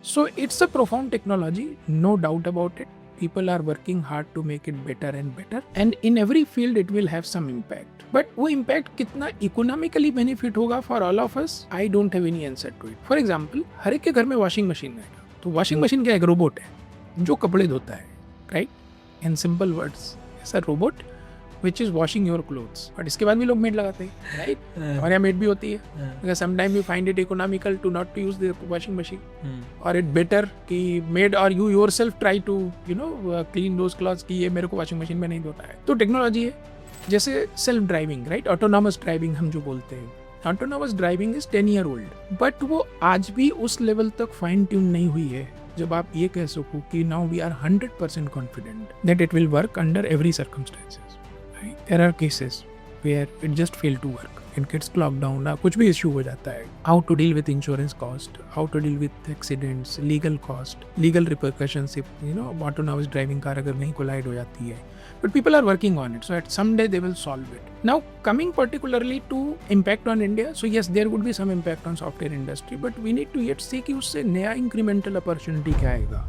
So it's a profound technology, no doubt about it. People are working hard to make it better and better, and in every field it will have some impact. But वो impact कितना economically benefit होगा for all of us, I don't have any answer to it. For example, हर एक के घर में washing machine है, तो washing machine क्या एक रोबोट है जो कपड़े धोता है, right? In simple words, it's a robot which is washing your clothes. But इसके बाद भी लोग मेड लगाते हैं, right? हमारे यहाँ मेड भी होती है, because sometimes we find it economical to not to use the washing machine, or it better कि maid or you yourself try to clean those clothes कि ये मेरे को washing machine में नहीं धोता है. तो टेक्नोलॉजी है, जैसे self driving, right? Autonomous driving हम जो बोलते हैं, autonomous driving is 10 year old, but वो आज भी उस लेवल तक फाइन ट्यून नहीं हुई है जब आप ये कह सको कि now we are 100% confident that it will work under every circumstances. There are cases where it just fail to work. It gets clogged down. कुछ भी issue हो जाता है. How to deal with insurance cost, how to deal with accidents, legal cost, legal repercussions if autonomous driving car अगर नहीं collide हो जाती है. But people are working on it, so at someday they will solve it. Now coming particularly to impact on India, so yes there would be some impact on software industry, but we need to yet see कि उससे नया incremental opportunity क्या आएगा.